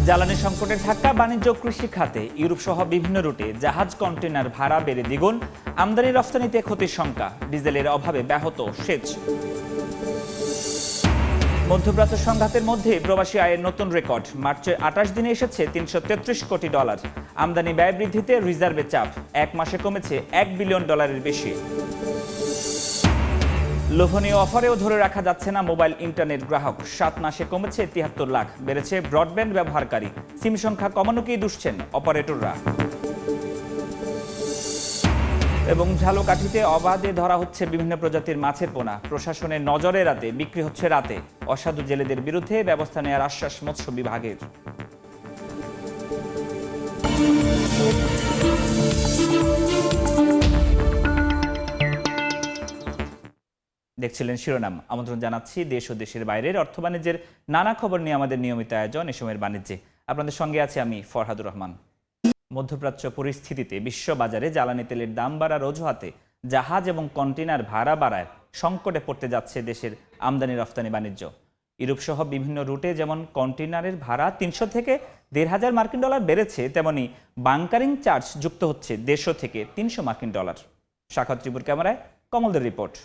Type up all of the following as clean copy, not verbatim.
জ্বালানি সংকটের ধাক্কা বাণিজ্য কৃষি খাতে। ইউরোপ সহ বিভিন্ন রুটে জাহাজ কন্টেনার ভাড়া বেড়ে দ্বিগুণ। আমদানি রফতানিতে ক্ষতির শঙ্কা। ডিজেলের অভাবে ব্যাহত সেচ। মধ্যপ্রাচ্য সংঘাতের মধ্যে প্রবাসী আয়ের নতুন রেকর্ড। মার্চে 28 দিনে এসেছে $333 কোটি। আমদানি ব্যয় বৃদ্ধিতে রিজার্ভে চাপ। এক মাসে কমেছে $1 বিলিয়ন বেশি। লোভনীয় অফারেও ধরে রাখা যাচ্ছে না মোবাইল ইন্টারনেট গ্রাহক। 7 মাসে কমেছে 73 লাখ। বেড়েছে ব্রডব্যান্ড ব্যবহারকারী। সিম সংখ্যা কমানোকেই দুষছেন অপারেটররা। এবং ঝালকাঠিতে অবাধে ধরা হচ্ছে বিভিন্ন প্রজাতির মাছের পোনা। প্রশাসনের নজরে রাতে বিক্রি হচ্ছে রাতে। অসাধু জেলেদের বিরুদ্ধে ব্যবস্থা নেওয়ার আশ্বাস মৎস্য বিভাগের। দেখছিলেন শিরোনাম। আমন্ত্রণ জানাচ্ছি দেশ ও দেশের বাইরের অর্থ বাণিজ্যের নানা খবর নিয়ে আমাদের নিয়মিত আয়োজন এ সময়ের বাণিজ্যে। আপনাদের সঙ্গে আছি আমি ফরহাদুর রহমান। মধ্যপ্রাচ্য পরিস্থিতিতে বিশ্ববাজারে জ্বালানি তেলের দাম বাড়ার অজুহাতে জাহাজ এবং কন্টেনার ভাড়া বাড়ায় সংকটে পড়তে যাচ্ছে দেশের আমদানি রফতানি বাণিজ্য। ইউরোপ সহ বিভিন্ন রুটে যেমন কন্টেনারের ভাড়া 300 থেকে $1,500 বেড়েছে, তেমনি বাংকারিং চার্জ যুক্ত হচ্ছে $150 থেকে $300। শাখাত ত্রিপুর ক্যামেরায় কমলদের রিপোর্ট।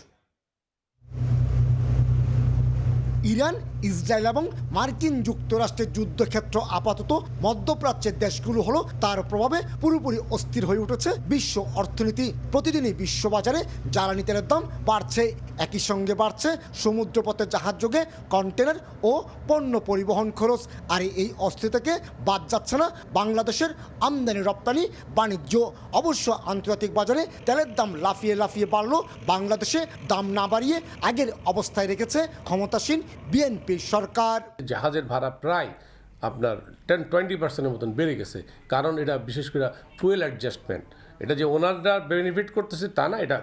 ইরান, ইসরায়েল এবং মার্কিন যুক্তরাষ্ট্রের যুদ্ধক্ষেত্র আপাতত মধ্যপ্রাচ্যের দেশগুলো হলো তার প্রভাবে পুরোপুরি অস্থির হয়ে উঠেছে বিশ্ব অর্থনীতি। প্রতিদিনই বিশ্ববাজারে জ্বালানি তেলের দাম বাড়ছে। একই সঙ্গে বাড়ছে সমুদ্রপথে জাহাজযোগে কন্টেনার ও পণ্য পরিবহন খরচ। আর এই অস্থিরতাকে বাদ যাচ্ছে না বাংলাদেশের আমদানি রপ্তানি বাণিজ্য। অবশ্য আন্তর্জাতিক বাজারে তেলের দাম লাফিয়ে লাফিয়ে বাড়ল। বাংলাদেশে দাম না বাড়িয়ে আগের অবস্থায় রেখেছে ক্ষমতাসীন বিএনপি সরকার। জাহাজের ভাড়া প্রায় আপনার 10-20% মতন বেড়ে গেছে। কারণ এটা বিশেষ করে ফুয়েল অ্যাডজাস্টমেন্ট। এটা যে ওনাররা বেনিফিট করতেছে তা না, এটা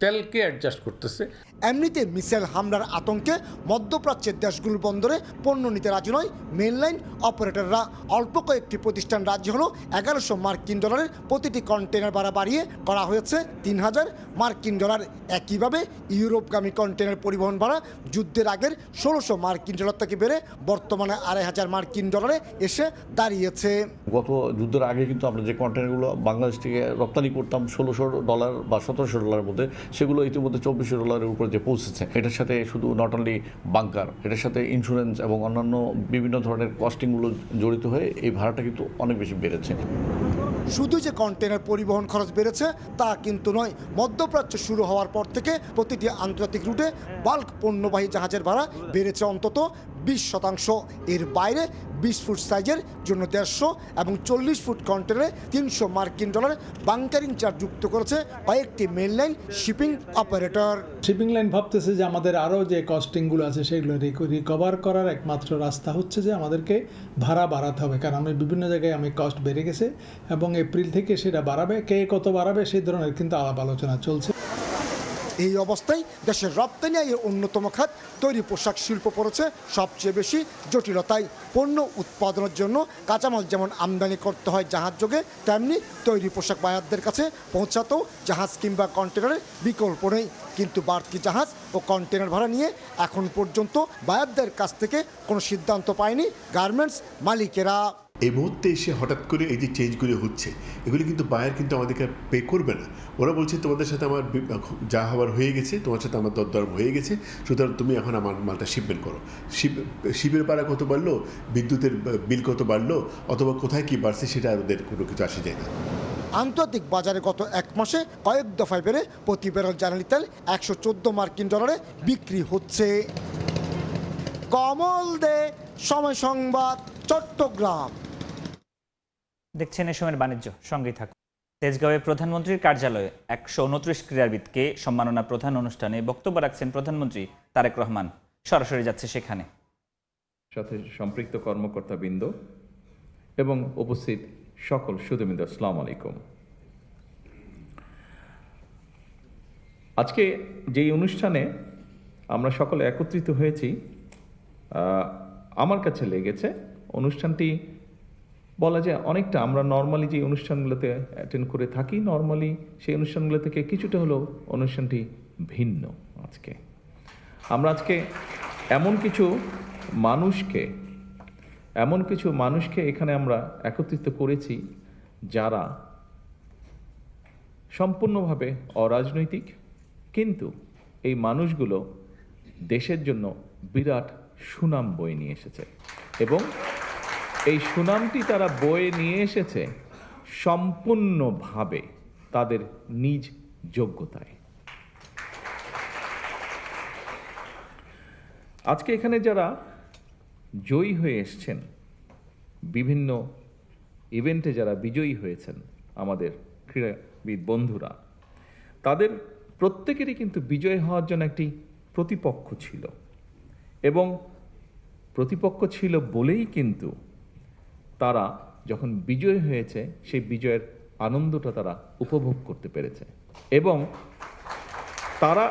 তেলকে অ্যাডজাস্ট করতেছে। এমনিতে মিসাইল হামলার আতঙ্কে মধ্যপ্রাচ্যের দেশগুলোর বন্দরে পণ্য নিতে রাজি নয় মেনলাইন অপারেটররা। অল্প কয়েকটি প্রতিষ্ঠান রাজি হলো $1,100 প্রতিটি কন্টেনার ভাড়া বাড়িয়ে করা হয়েছে $3,000। একইভাবে ইউরোপগামী কন্টেনার পরিবহন ভাড়া যুদ্ধের আগের $1,600 থেকে বেড়ে বর্তমানে $2,500 এসে দাঁড়িয়েছে। গত যুদ্ধের আগে কিন্তু আমরা যে কন্টেনারগুলো বাংলাদেশ থেকে রপ্তানি করতাম $1,600 বা $1,700 মধ্যে, সেগুলো ইতিমধ্যে $2,400 উপরে যে পৌঁছেছে। এটার সাথে শুধু নট অনলি বাংকার, এটার সাথে ইন্স্যুরেন্স এবং অন্যান্য বিভিন্ন ধরনের কস্টিংগুলো জড়িত হয়ে এই ভাড়াটা কিন্তু অনেক বেশি বেড়েছে। শুধু যে কন্টেনার পরিবহন খরচ বেড়েছে তা কিন্তু নয়। মধ্যপ্রাচ্য শুরু হওয়ার পর থেকে প্রতিটি আন্তর্জাতিক রুটে বাল্ক পণ্যবাহী জাহাজের ভাড়া বেড়েছে অন্তত 20%। এর বাইরে 20 ফুট সাইজের জন্য 150 এবং 40 ফুট কন্টেনারে $300 বাংকারিং চার্জ যুক্ত করেছে কয়েকটি মেনলাইন শিপিং অপারেটর। শিপিং লাইন ভাবতেছে যে আমাদের আরও যে কস্টিংগুলো আছে সেগুলো রিকভার করার একমাত্র রাস্তা হচ্ছে যে আমাদেরকে ভাড়া বাড়াতে হবে, কারণ আমি বিভিন্ন জায়গায় কস্ট বেড়ে গেছে এবং এপ্রিল থেকে সেটা বাড়াবে। কে কত বাড়াবে সেই ধরনের কিন্তু আলাপ আলোচনা চলছে। এই অবস্থায় দেশের রপ্তানি আয়ের অন্যতম খাত তৈরি পোশাক শিল্প পড়েছে সবচেয়ে বেশি জটিলতায়। পণ্য উৎপাদনের জন্য কাঁচামাল যেমন আমদানি করতে হয় জাহাজযোগে, তেমনি তৈরি পোশাক বায়ারদের কাছে পৌঁছাতেও জাহাজ কিংবা কন্টেনারের বিকল্প নেই। কিন্তু বাড়তি জাহাজ ও কন্টেনার ভাড়া নিয়ে এখন পর্যন্ত বায়ারদের কাছ থেকে কোনো সিদ্ধান্ত পায়নি গার্মেন্টস মালিকেরা। এই মুহূর্তে এসে হঠাৎ করে এই যে চেঞ্জগুলো হচ্ছে, এগুলি কিন্তু বায়ার কিন্তু আমাদেরকে পে করবে না। ওরা বলছে তোমাদের সাথে আমার যা হওয়ার হয়ে গেছে, তোমার সাথে আমার দরদাম হয়ে গেছে, সুতরাং তুমি এখন আমার মালটা শিপমেন্ট করো। শিপের ভাড়া কত বাড়লো, বিদ্যুতের বিল কত বাড়লো, অথবা কোথায় কি বাড়ছে সেটা ওদের কোনো কিছু আসে যায় না। আন্তর্জাতিক বাজারে গত এক মাসে কয়েক দফায় বেড়ে প্রতি ব্যারেল জ্বালানি তেল $114 বিক্রি হচ্ছে। কমল দে, সময় সংবাদ, চট্টগ্রাম। দেখছেন এ সময়ের বাণিজ্য, সঙ্গেই থাকুন। তেজগাঁওয়ে প্রধানমন্ত্রীর কার্যালয়ে 129 ক্রীড়াবিদকে সম্মাননা প্রধান অনুষ্ঠানে বক্তব্য রাখছেন প্রধানমন্ত্রী তারেক রহমান। সরাসরি যাচ্ছে সেখানে। সাথে সম্পৃক্ত কর্মকর্তাবৃন্দ এবং উপস্থিত সকল সুধীবৃন্দ, আসসালামু আলাইকুম। আজকে যেই অনুষ্ঠানে আমরা সকলে একত্রিত হয়েছি, আমার কাছে লেগেছে অনুষ্ঠানটি বলা যায় অনেকটা আমরা নর্মালি যে অনুষ্ঠানগুলোতে অ্যাটেন্ড করে থাকি, নর্মালি সেই অনুষ্ঠানগুলো থেকে কিছুটা হলেও অনুষ্ঠানটি ভিন্ন। আজকে আমরা এমন কিছু মানুষকে এমন কিছু মানুষকে এখানে আমরা একত্রিত করেছি যারা সম্পূর্ণভাবে অরাজনৈতিক, কিন্তু এই মানুষগুলো দেশের জন্য বিরাট সুনাম বয়ে নিয়ে এসেছে এবং এই সুনামটি তারা বয়ে নিয়ে এসেছে সম্পূর্ণভাবে তাদের নিজ যোগ্যতায়। আজকে এখানে যারা জয়ী হয়ে এসছেন, বিভিন্ন ইভেন্টে যারা বিজয়ী হয়েছেন আমাদের ক্রীড়াবিদ বন্ধুরা, তাদের প্রত্যেকেরই কিন্তু বিজয় হওয়ার জন্য একটি প্রতিপক্ষ ছিল এবং প্রতিপক্ষ ছিল বলেই কিন্তু তারা যখন বিজয় হয়েছে সেই বিজয়ের আনন্দটা তারা উপভোগ করতে পেরেছে এবং তারা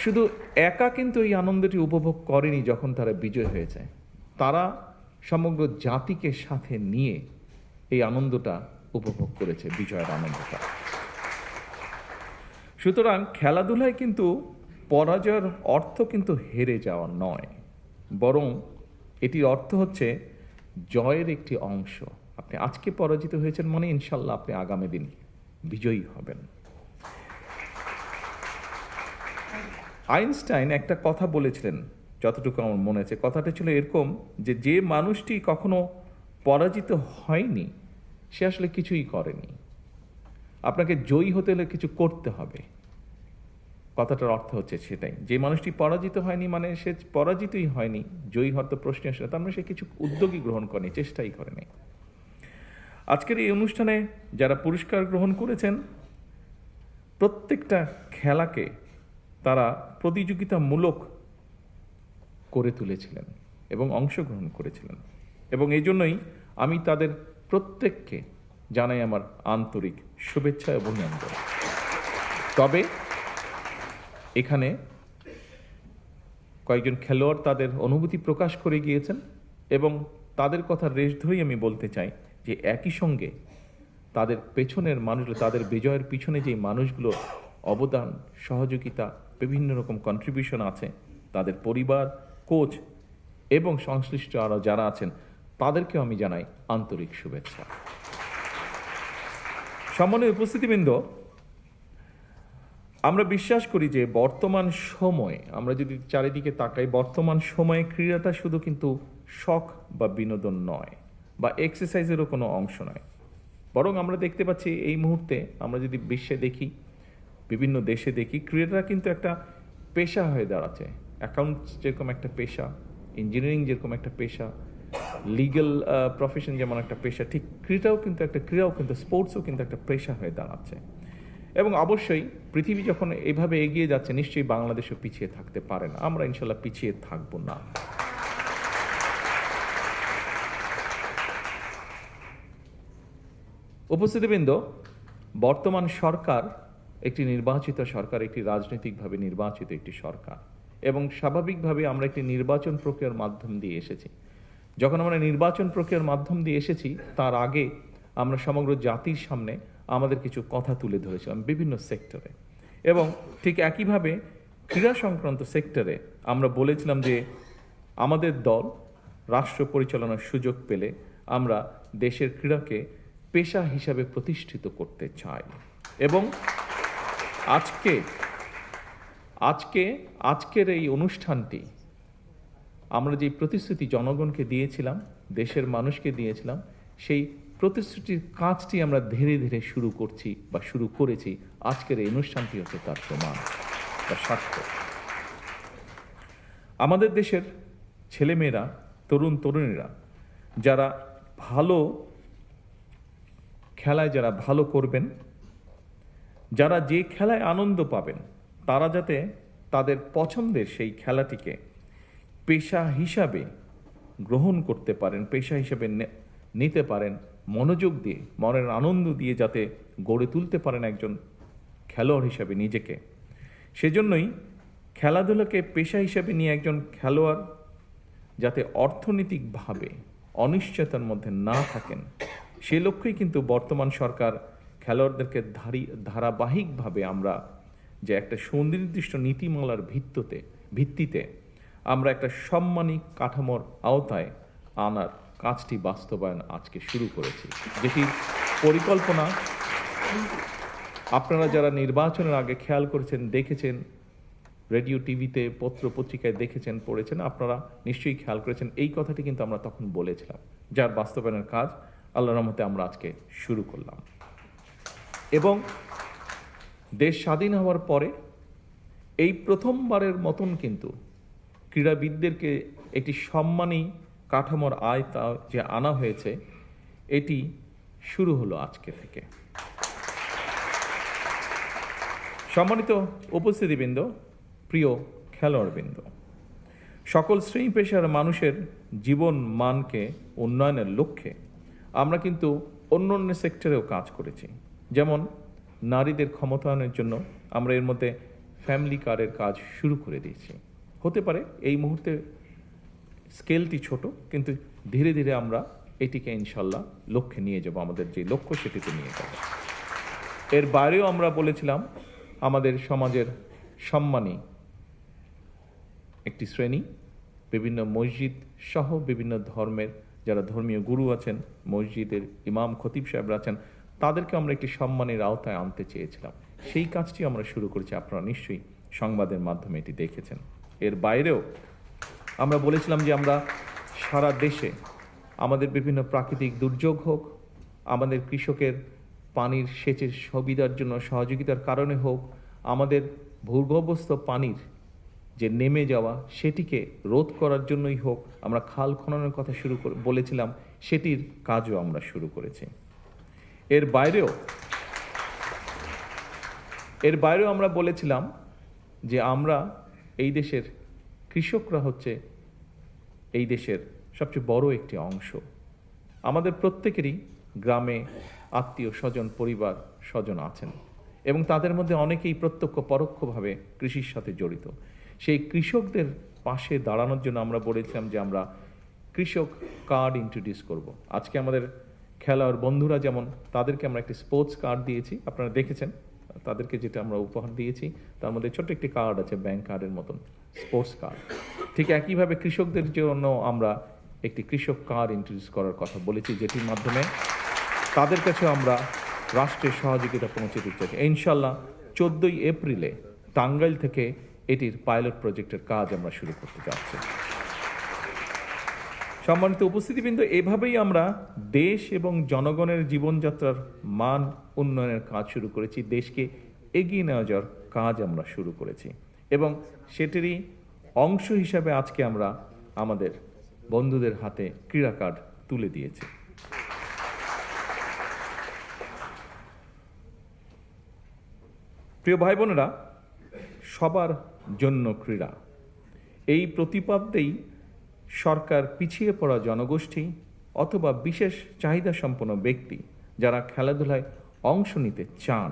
শুধু একা কিন্তু এই আনন্দটি উপভোগ করেনি। যখন তারা বিজয় হয়েছে, তারা সমগ্র জাতিকে সাথে নিয়ে এই আনন্দটা উপভোগ করেছে, বিজয়ের আনন্দটা। সুতরাং খেলাধুলায় কিন্তু পরাজয়ের অর্থ কিন্তু হেরে যাওয়া নয়, বরং এটির অর্থ হচ্ছে জয়ের একটি অংশ। আপনি আজকে পরাজিত হয়েছেন মানে ইনশাল্লাহ আপনি আগামী দিন বিজয়ী হবেন। আইনস্টাইন একটা কথা বলেছিলেন, যতটুকু আমার মনে আছে, কথাটা ছিল এরকম যে যে মানুষটি কখনো পরাজিত হয়নি সে আসলে কিছুই করেনি। আপনাকে জয়ী হতে হলে কিছু করতে হবে। কথাটার অর্থ হচ্ছে সেটাই, যে মানুষটি পরাজিত হয়নি মানে সে পরাজিতই হয়নি, জয়ী হওয়ার তো প্রশ্ন আসে না, তার মানে সে কিছু উদ্যোগই গ্রহণ করেনি, চেষ্টাই করেনি। আজকের এই অনুষ্ঠানে যারা পুরস্কার গ্রহণ করেছেন, প্রত্যেকটা খেলাকে তারা প্রতিযোগিতামূলক করে তুলেছিলেন এবং অংশগ্রহণ করেছিলেন এবং এই জন্যই আমি তাদের প্রত্যেককে জানাই আমার আন্তরিক শুভেচ্ছা এবং অভিনন্দন। তবে এখানে কয়েকজন খেলোয়াড় তাদের অনুভূতি প্রকাশ করে গিয়েছেন এবং তাদের কথা রেশ ধরেই আমি বলতে চাই যে একই সঙ্গে তাদের পেছনের মানুষগুলো, তাদের বিজয়ের পিছনে যে মানুষগুলোর অবদান, সহযোগিতা, বিভিন্ন রকম কন্ট্রিবিউশন আছে, তাদের পরিবার, কোচ এবং সংশ্লিষ্ট আরও যারা আছেন তাদেরকেও আমি জানাই আন্তরিক শুভেচ্ছা। সম্মানীয় উপস্থিতিবৃন্দ, আমরা বিশ্বাস করি যে বর্তমান সময়ে, আমরা যদি চারিদিকে তাকাই, বর্তমান সময়ে ক্রীড়াটা শুধু কিন্তু শখ বা বিনোদন নয় বা এক্সারসাইজেরও কোনো অংশ নয়, বরং আমরা দেখতে পাচ্ছি এই মুহূর্তে আমরা যদি বিশ্বে দেখি, বিভিন্ন দেশে দেখি, ক্রীড়াটা কিন্তু একটা পেশা হয়ে দাঁড়াচ্ছে। অ্যাকাউন্টস যেরকম একটা পেশা, ইঞ্জিনিয়ারিং যেরকম একটা পেশা, লিগ্যাল প্রফেশন যেমন একটা পেশা, ঠিক ক্রীড়াও কিন্তু স্পোর্টসও কিন্তু একটা পেশা হয়ে দাঁড়াচ্ছে। এবং অবশ্যই পৃথিবী যখন এভাবে এগিয়ে যাচ্ছে, নিশ্চয়ই বাংলাদেশও পিছিয়ে থাকতে পারে না। আমরা ইনশাল্লাহ পিছিয়ে থাকবো না। উপস্থিতিবৃন্দ, বর্তমান সরকার একটি নির্বাচিত সরকার, একটি রাজনৈতিকভাবে নির্বাচিত একটি সরকার এবং স্বাভাবিকভাবে আমরা একটি নির্বাচন প্রক্রিয়ার মাধ্যম দিয়ে এসেছি। যখন আমরা নির্বাচন প্রক্রিয়ার মাধ্যম দিয়ে এসেছি, তার আগে আমরা সমগ্র জাতির সামনে আমাদের কিছু কথা তুলে ধরেছিলাম বিভিন্ন সেক্টরে এবং ঠিক একইভাবে ক্রীড়া সংক্রান্ত সেক্টরে আমরা বলেছিলাম যে আমাদের দল রাষ্ট্র পরিচালনার সুযোগ পেলে আমরা দেশের ক্রীড়াকে পেশা হিসাবে প্রতিষ্ঠিত করতে চাই এবং আজকের এই অনুষ্ঠানটি আমরা যে প্রতিশ্রুতি জনগণকে দিয়েছিলাম, দেশের মানুষকে দিয়েছিলাম, সেই প্রতিশ্রুতির কাজটি আমরা ধীরে ধীরে শুরু করেছি। আজকের এই অনুষ্ঠানটি হচ্ছে তার প্রমাণ বা সাক্ষ্য। আমাদের দেশের ছেলেমেয়েরা, তরুণীরা যারা ভালো খেলায় যারা ভালো করবেন, যারা যে খেলায় আনন্দ পাবেন, তারা যাতে তাদের পছন্দের সেই খেলাটিকে পেশা হিসাবে গ্রহণ করতে পারেন, পেশা হিসাবে নিতে পারেন, মনোযোগ দিয়ে, মনের আনন্দ দিয়ে যাতে গড়ে তুলতে পারেন একজন খেলোয়াড় হিসাবে নিজেকে। সেজন্যই খেলাধুলাকে পেশা হিসাবে নিয়ে একজন খেলোয়াড় যাতে অর্থনৈতিকভাবে অনিশ্চয়তার মধ্যে না থাকেন, সে লক্ষ্যেই কিন্তু বর্তমান সরকার খেলোয়াড়দেরকে ধারাবাহিকভাবে আমরা যে একটা সুনির্দিষ্ট নীতিমালার ভিত্তিতে আমরা একটা সম্মানী কাঠামোর আওতায় আনার কাজটি বাস্তবায়ন আজকে শুরু করেছি, যেটি পরিকল্পনা আপনারা যারা নির্বাচনের আগে খেয়াল করেছেন, দেখেছেন, রেডিও টিভিতে পত্র পত্রিকায় দেখেছেন, পড়েছেন, আপনারা নিশ্চয়ই খেয়াল করেছেন। এই কথাটি কিন্তু আমরা তখন বলেছিলাম, যার বাস্তবায়নের কাজ আল্লাহর রহমতে আমরা আজকে শুরু করলাম। এবং দেশ স্বাধীন হওয়ার পরে এই প্রথমবারের মতন কিন্তু ক্রীড়াবিদদেরকে একটি সম্মানী কাঠামোর আয়তা যে আনা হয়েছে, এটি শুরু হলো আজকে থেকে। সম্মানিত উপস্থিতিবৃন্দ, প্রিয় খেলোয়াড়বৃন্দ, সকল শ্রেণী পেশার মানুষের জীবন মানকে উন্নয়নের লক্ষ্যে আমরা কিন্তু অন্য অন্য সেক্টরেও কাজ করেছি। যেমন নারীদের ক্ষমতায়নের জন্য আমরা এর মধ্যে ফ্যামিলি কার্ডের কাজ শুরু করে দিয়েছি। হতে পারে এই মুহূর্তে স্কেলটি ছোট, কিন্তু ধীরে ধীরে আমরা এটিকে ইনশাল্লাহ লক্ষ্যে নিয়ে যাব, আমাদের যে লক্ষ্য সেটিতে নিয়ে যাব। এর বাইরেও আমরা বলেছিলাম আমাদের সমাজের সম্মানী একটি শ্রেণী, বিভিন্ন মসজিদ সহ বিভিন্ন ধর্মের যারা ধর্মীয় গুরু আছেন, মসজিদের ইমাম খতিব সাহেবরা আছেন, তাদেরকে আমরা একটি সম্মানের আওতায় আনতে চেয়েছিলাম। সেই কাজটি আমরা শুরু করেছি, আপনারা নিশ্চয়ই সংবাদের মাধ্যমে এটি দেখেছেন। এর বাইরেও আমরা বলেছিলাম যে আমরা সারা দেশে আমাদের বিভিন্ন প্রাকৃতিক দুর্যোগ হোক, আমাদের কৃষকের পানির সেচের সুবিধার জন্য সহযোগিতার কারণে হোক, আমাদের ভূগর্ভস্থ পানির যে নেমে যাওয়া সেটিকে রোধ করার জন্যই হোক, আমরা খাল খননের কথা বলেছিলাম, সেটির কাজও আমরা শুরু করেছি। এর বাইরেও আমরা বলেছিলাম যে আমরা এই দেশের কৃষকরা হচ্ছে এই দেশের সবচেয়ে বড় একটি অংশ। আমাদের প্রত্যেকেরই গ্রামে আত্মীয় স্বজন, পরিবার স্বজন আছেন এবং তাদের মধ্যে অনেকেই প্রত্যক্ষ পরোক্ষভাবে কৃষির সাথে জড়িত। সেই কৃষকদের পাশে দাঁড়ানোর জন্য আমরা বলেছিলাম যে আমরা কৃষক কার্ড ইন্ট্রোডিউস করব। আজকে আমাদের খেলোয়াড় বন্ধুরা যেমন, তাদেরকে আমরা একটি স্পোর্টস কার্ড দিয়েছি, আপনারা দেখেছেন তাদেরকে যেটা আমরা উপহার দিয়েছি, তার মধ্যে ছোট্ট একটি কার্ড আছে, ব্যাংক কার্ডের মতন স্পোর্টস কার্ড। ঠিক একইভাবে কৃষকদের জন্য আমরা একটি কৃষক কার্ড ইন্ট্রোডিউস করার কথা বলেছি, যেটির মাধ্যমে তাদের কাছে আমরা রাষ্ট্রের সহযোগিতা পৌঁছে দিতে চাই। ইনশাল্লাহ 14 এপ্রিলে টাঙ্গাইল থেকে এটির পাইলট প্রজেক্টের কাজ আমরা শুরু করতে যাচ্ছি। সম্মানিত উপস্থিতিবৃন্দ, এভাবেই আমরা দেশ এবং জনগণের জীবনযাত্রার মান উন্নয়নের কাজ শুরু করেছি, দেশকে এগিয়ে নেওয়া যাওয়ার কাজ আমরা শুরু করেছি এবং সেটিরই অংশ হিসাবে আজকে আমরা আমাদের বন্ধুদের হাতে ক্রীড়া কার্ড তুলে দিয়েছি। প্রিয় ভাই বোনেরা, সবার জন্য ক্রীড়া, এই প্রতিপাদ্যেই সরকার পিছিয়ে পড়া জনগোষ্ঠী অথবা বিশেষ চাহিদা সম্পন্ন ব্যক্তি যারা খেলাধুলায় অংশ নিতে চান,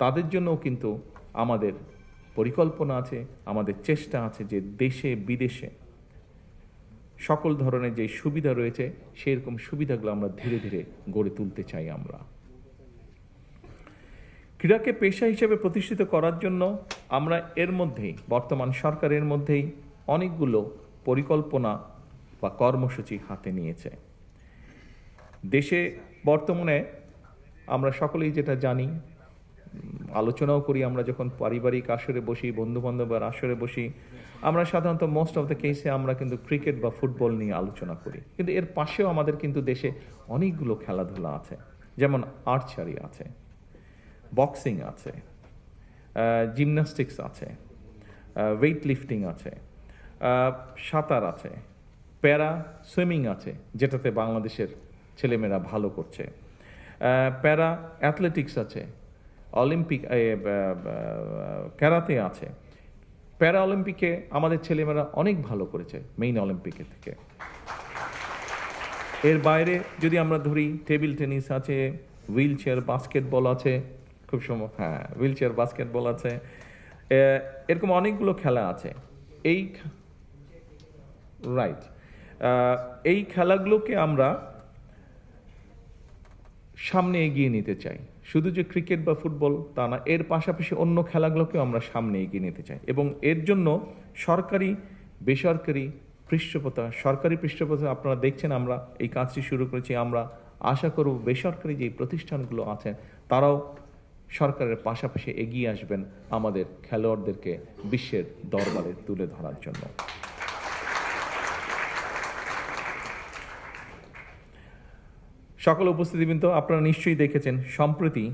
তাদের জন্যও কিন্তু আমাদের পরিকল্পনা আছে, আমাদের চেষ্টা আছে যে দেশে বিদেশে সকল ধরনের যে সুবিধা রয়েছে সেরকম সুবিধাগুলো আমরা ধীরে ধীরে গড়ে তুলতে চাই। আমরা ক্রীড়াকে পেশা হিসেবে প্রতিষ্ঠিত করার জন্য আমরা এর মধ্যেই, বর্তমান সরকারের মধ্যেই অনেকগুলো পরিকল্পনা বা কর্মসূচি হাতে নিয়েছে। দেশে বর্তমানে আমরা সকলেই যেটা জানি, আলোচনাও করি, আমরা যখন পারিবারিক আসরে বসি, বন্ধুবান্ধবের আসরে বসি, আমরা সাধারণত মোস্ট অফ দ্য কেসে আমরা কিন্তু ক্রিকেট বা ফুটবল নিয়ে আলোচনা করি, কিন্তু এর পাশেও আমাদের কিন্তু দেশে অনেকগুলো খেলাধুলা আছে, যেমন আর্চারি আছে, বক্সিং আছে, জিমন্যাস্টিক্স আছে, ওয়েট লিফটিং আছে, সাঁতার আছে, প্যারা সুইমিং আছে, যেটাতে বাংলাদেশের ছেলেমেয়েরা ভালো করছে, প্যারা অ্যাথলেটিক্স আছে, অলিম্পিক ক্যারাতে আছে। প্যারা অলিম্পিকে আমাদের ছেলেমেয়েরা অনেক ভালো করেছে মেইন অলিম্পিকের থেকে। এর বাইরে যদি আমরা ধরি, টেবিল টেনিস আছে, হুইল চেয়ার বাস্কেটবল আছে, খুব সময় হুইল চেয়ার বাস্কেটবল আছে, এরকম অনেকগুলো খেলা আছে। এই খেলাগুলোকে আমরা সামনে এগিয়ে নিতে চাই। শুধু যে ক্রিকেট বা ফুটবল তা না, এর পাশাপাশি অন্য খেলাগুলোকেও আমরা সামনে এগিয়ে নিতে চাই এবং এর জন্য সরকারি, বেসরকারি, পৃষ্ঠপোষকতা, সরকারি পৃষ্ঠপোষকতা আপনারা দেখছেন আমরা এই কাজটি শুরু করেছি। আমরা আশা করব বেসরকারি যে প্রতিষ্ঠানগুলো আছে তারাও সরকারের পাশাপাশি এগিয়ে আসবেন আমাদের খেলোয়াড়দেরকে বিশ্বের দরবারে তুলে ধরার জন্য। সকল উপস্থিতিবৃন্দ, আপনারা নিশ্চয়ই দেখেছেন সম্প্রতি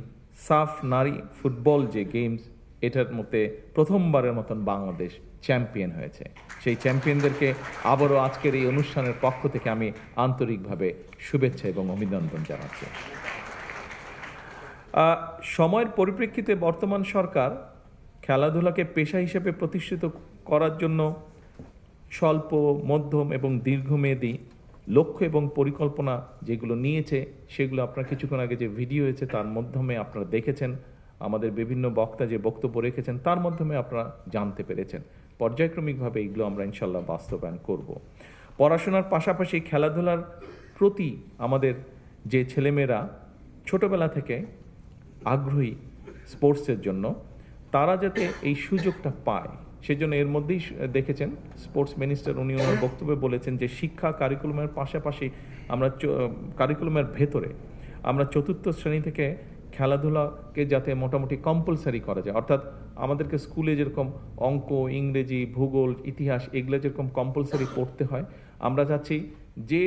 সাফ নারী ফুটবল যে গেমস, এটার মধ্যে প্রথমবারের মতন বাংলাদেশ চ্যাম্পিয়ন হয়েছে। সেই চ্যাম্পিয়নদেরকে আবারও আজকের এই অনুষ্ঠানের পক্ষ থেকে আমি আন্তরিকভাবে শুভেচ্ছা এবং অভিনন্দন জানাচ্ছি। সময়ের পরিপ্রেক্ষিতে বর্তমান সরকার খেলাধুলাকে পেশা হিসেবে প্রতিষ্ঠিত করার জন্য স্বল্প, মধ্যম এবং দীর্ঘমেয়াদী লক্ষ্য এবং পরিকল্পনা যেগুলো নিয়েছে, সেগুলো আপনারা কিছুক্ষণ আগে যে ভিডিও হয়েছে তার মাধ্যমে আপনারা দেখেছেন। আমাদের বিভিন্ন বক্তা যে বক্তব্য রেখেছেন তার মাধ্যমে আপনারা জানতে পেরেছেন। পর্যায়ক্রমিকভাবে এগুলো আমরা ইনশাল্লাহ বাস্তবায়ন করব। পড়াশোনার পাশাপাশি খেলাধুলার প্রতি আমাদের যে ছেলেমেয়েরা ছোটবেলা থেকে আগ্রহী স্পোর্টসের জন্য, তারা যাতে এই সুযোগটা পায়, সেজন্য এর মধ্যেই দেখেছেন স্পোর্টস মিনিস্টার উনি ওনার বক্তব্যে বলেছেন যে শিক্ষা কারিকুলামের পাশাপাশি আমরা কারিকুলামের ভেতরে আমরা 4র্থ শ্রেণী থেকে খেলাধুলাকে যাতে মোটামুটি কম্পালসারি করা যায়। অর্থাৎ আমাদেরকে স্কুলে যেরকম অঙ্ক, ইংরেজি, ভূগোল, ইতিহাস এগুলো যেরকম কম্পালসারি পড়তে হয়, আমরা চাচ্ছি যে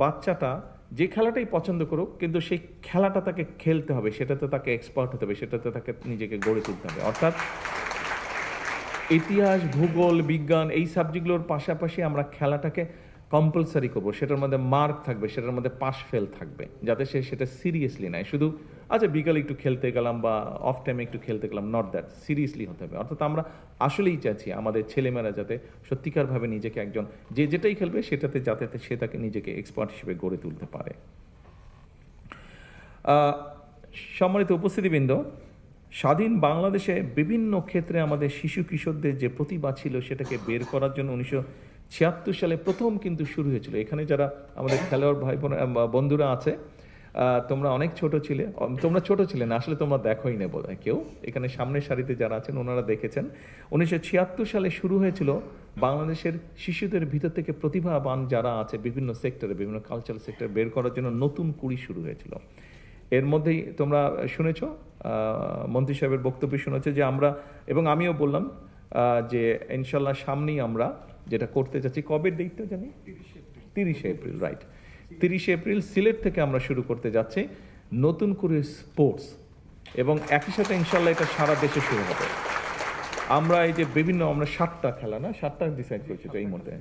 বাচ্চাটা যে খেলাটাই পছন্দ করুক, কিন্তু সেই খেলাটা তাকে খেলতে হবে, সেটাতে তাকে এক্সপার্ট হতে হবে, সেটাতে তাকে নিজেকে গড়ে তুলতে হবে। অর্থাৎ ইতিহাস, ভূগোল, বিজ্ঞান এই সাবজেক্টগুলোর পাশাপাশি আমরা খেলাটাকে কম্পালসারি করবো, সেটার মধ্যে মার্ক থাকবে, সেটার মধ্যে পাস ফেল থাকবে, যাতে সে সেটা সিরিয়াসলি নেয়। শুধু আচ্ছা বিকালে একটু খেলতে গেলাম বা অফ টাইমে একটু খেলতে গেলাম, নট দ্যাট, সিরিয়াসলি হতে হবে। অর্থাৎ আমরা আসলেই চাচ্ছি আমাদের ছেলেমেয়েরা যাতে সত্যিকারভাবে নিজেকে একজন যে যেটাই খেলবে সেটাতে যাতে সে তাকে নিজেকে এক্সপার্ট হিসেবে গড়ে তুলতে পারে। সম্মানিত উপস্থিতিবৃন্দ, স্বাধীন বাংলাদেশে বিভিন্ন ক্ষেত্রে আমাদের শিশু কিশোরদের যে প্রতিভা ছিল সেটাকে বের করার জন্য 1976 সালে প্রথম কিন্তু শুরু হয়েছিল। এখানে যারা আমাদের খেলোয়াড় ভাই বোন বন্ধুরা আছে, তোমরা অনেক ছোট ছিলে, তোমরা ছোট ছিলে না আসলে, তোমরা দেখোই না বোধ হয় কেউ, এখানে সামনের সারিতে যারা আছেন ওনারা দেখেছেন। 1976 সালে শুরু হয়েছিল বাংলাদেশের শিশুদের ভিতর থেকে প্রতিভাবান যারা আছে বিভিন্ন সেক্টরে, বিভিন্ন কালচারাল সেক্টরে বের করার জন্য নতুন কুড়ি শুরু হয়েছিল। এর মধ্যেই তোমরা শুনেছ, মন্ত্রী সাহেবের বক্তব্য শুনেছে যে আমরা, এবং আমিও বললাম যে ইনশাল্লাহ সামনেই আমরা যেটা করতে যাচ্ছি, কবে ডেটটা জানি, 30 এপ্রিল, রাইট, 30 এপ্রিল সিলেট থেকে আমরা শুরু করতে যাচ্ছি নতুন করে স্পোর্টস, এবং একই সাথে ইনশাল্লাহ এটা সারা দেশে শুরু হবে। আমরা এই যে বিভিন্ন আমরা 7টা খেলা না 7টা ডিসাইড করেছি তো এই মধ্যে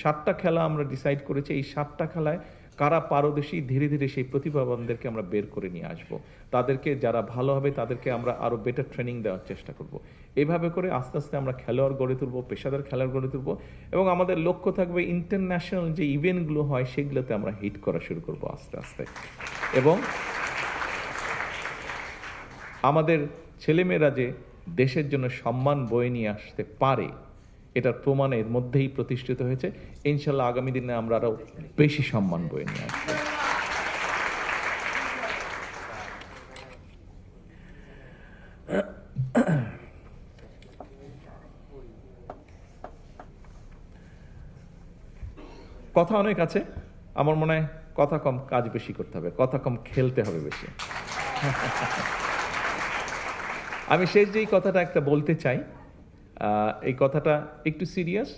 7টা খেলা আমরা ডিসাইড করেছি। এই 7টা খেলায় কারা পারদর্শী, ধীরে ধীরে সেই প্রতিভাবানদেরকে আমরা বের করে নিয়ে আসব। তাদেরকে যারা ভালো হবে তাদেরকে আমরা আরও বেটার ট্রেনিং দেওয়ার চেষ্টা করব। এভাবে করে আস্তে আস্তে আমরা খেলোয়াড় গড়ে তুলব, পেশাদার খেলোয়াড় গড়ে তুলব, এবং আমাদের লক্ষ্য থাকবে ইন্টারন্যাশনাল যে ইভেন্টগুলো হয় সেগুলোতে আমরা হিট করা শুরু করব আস্তে আস্তে। এবং আমাদের ছেলেমেয়েরা যে দেশের জন্য সম্মান বয়ে নিয়ে আসতে পারে, এটার প্রমাণ এর মধ্যেই প্রতিষ্ঠিত হয়েছে। ইনশাল্লাহ আগামী দিনে আমরা আরও বেশি সম্মান বয়ে নিয়ে আসব। কথা অনেক আছে, আমার মনে হয় কথা কম কাজ বেশি করতে হবে, কথা কম খেলতে হবে বেশি। আমি শেষ যেই কথাটা একটা বলতে চাই, এই কথাটা একটু সিরিয়াস,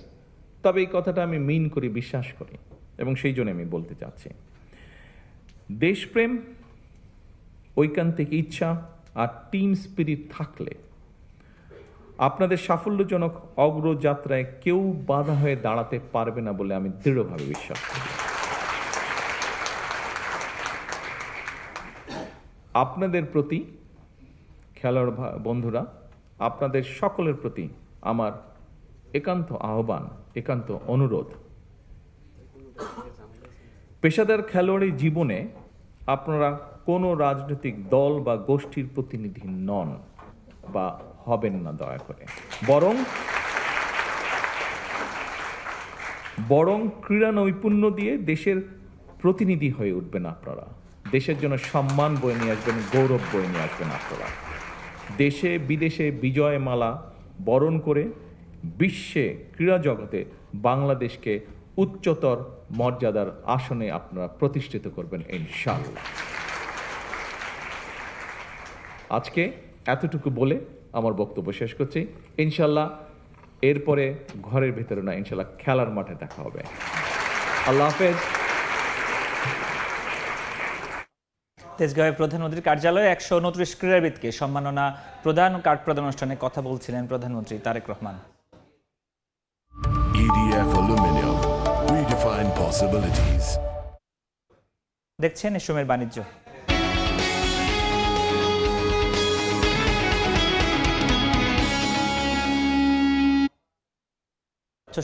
তবে এই কথাটা আমি মিন করি, বিশ্বাস করি, এবং সেই জন্য আমি বলতে চাচ্ছি, দেশপ্রেম, ঐকান্তিক ইচ্ছা আর টিম স্পিরিট থাকলে আপনাদের সাফল্যজনক অগ্রযাত্রায় কেউ বাধা হয়ে দাঁড়াতে পারবে না বলে আমি দৃঢ়ভাবে বিশ্বাস করি। আপনাদের প্রতি খেলোয়াড় বন্ধুরা, আপনাদের সকলের প্রতি আমার একান্ত আহ্বান, একান্ত অনুরোধ, পেশাদার খেলোয়াড়ি জীবনে আপনারা কোনো রাজনৈতিক দল বা গোষ্ঠীর প্রতিনিধি নন বা হবেন না দয়া করে, বরং ক্রীড়া নৈপুণ্য দিয়ে দেশের প্রতিনিধি হয়ে উঠবেন আপনারা। দেশের জন্য সম্মান বয়ে নিয়ে আসবেন, গৌরব বয়ে নিয়ে আসবেন আপনারা। দেশে বিদেশে বিজয় মালা বরণ করে বিশ্বে ক্রীড়া জগতে বাংলাদেশকে উচ্চতর মর্যাদার আসনে আপনারা প্রতিষ্ঠিত করবেন ইনশাআল্লাহ। আজকে এতটুকু বলে আমার বক্তব্য শেষ করছি। ইনশাআল্লাহ এরপরে ঘরের ভেতরে না, ইনশাআল্লাহ খেলার মাঠে দেখা হবে। আল্লাহ হাফেজ। তেজগাঁওয়ে প্রধানমন্ত্রীর কার্যালয়ে 129 ক্রীড়াবিদকে সম্মাননা প্রদান ও কার্ড প্রদান অনুষ্ঠানে কথা বলছিলেন প্রধানমন্ত্রী Tarique Rahman. EDF Aluminium. Redefine possibilities. দেখছেন এ সময়ের বাণিজ্য।